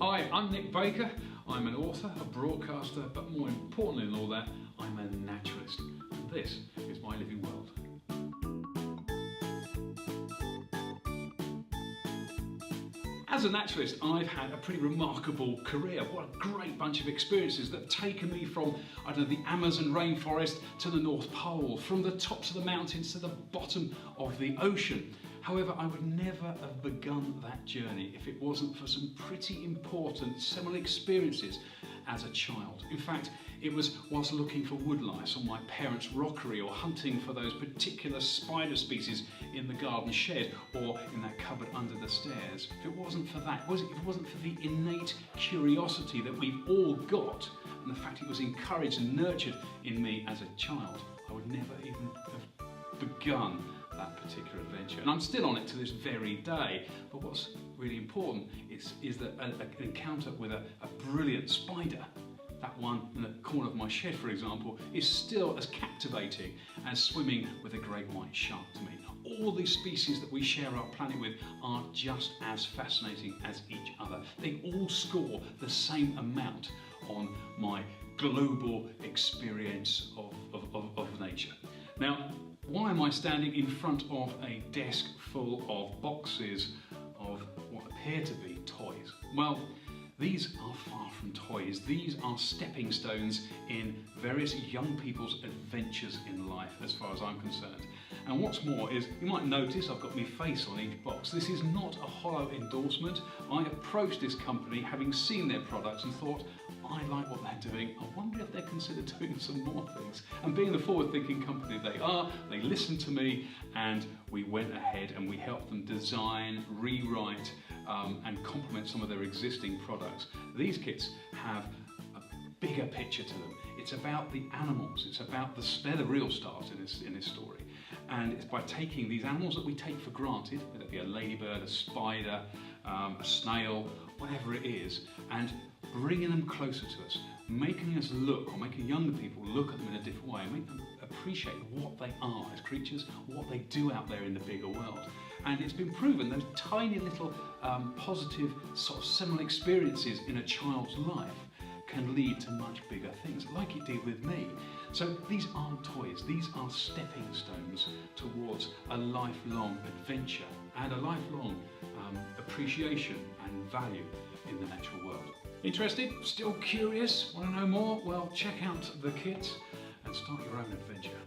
Hi, I'm Nick Baker. I'm an author, a broadcaster, but more importantly than all that, I'm a naturalist. And this is my living world. As a naturalist, I've had a pretty remarkable career. What a great bunch of experiences that have taken me from, the Amazon rainforest to the North Pole, from the tops of the mountains to the bottom of the ocean. However, I would never have begun that journey if it wasn't for some pretty important seminal experiences as a child. In fact, it was whilst looking for woodlice on my parents' rockery or hunting for those particular spider species in the garden shed or in that cupboard under the stairs. If it wasn't for that, if it wasn't for the innate curiosity that we've all got and the fact it was encouraged and nurtured in me as a child, I would never even have begun that particular adventure. And I'm still on it to this very day. But what's really important is that an encounter with a brilliant spider, that one in the corner of my shed for example, is still as captivating as swimming with a great white shark to me. All these species that we share our planet with are just as fascinating as each other. They all score the same amount on my global experience of nature. Now, why am I standing in front of a desk full of boxes of what appear to be toys? Well, these are far from toys. These are stepping stones in various young people's adventures in life, as far as I'm concerned. And what's more is, you might notice I've got my face on each box. This is not a hollow endorsement. I approached this company having seen their products and thought, I like what they're doing. I wonder if they're considered doing some more things. And being the forward-thinking company they are, they listened to me and we went ahead and we helped them design, rewrite and complement some of their existing products. These kits have a bigger picture to them. It's about the animals. It's about they're the real stars in this story. And it's by taking these animals that we take for granted, whether it be a ladybird, a spider, a snail, whatever it is, and bringing them closer to us, making us look, or making younger people look at them in a different way, and make them appreciate what they are as creatures, what they do out there in the bigger world. And it's been proven those tiny little positive sort of seminal experiences in a child's life can lead to much bigger things, like it did with me. So these aren't toys, these are stepping stones towards a lifelong adventure and a lifelong appreciation and value in the natural world. Interested? Still curious? Want to know more? Well, check out the kit and start your own adventure.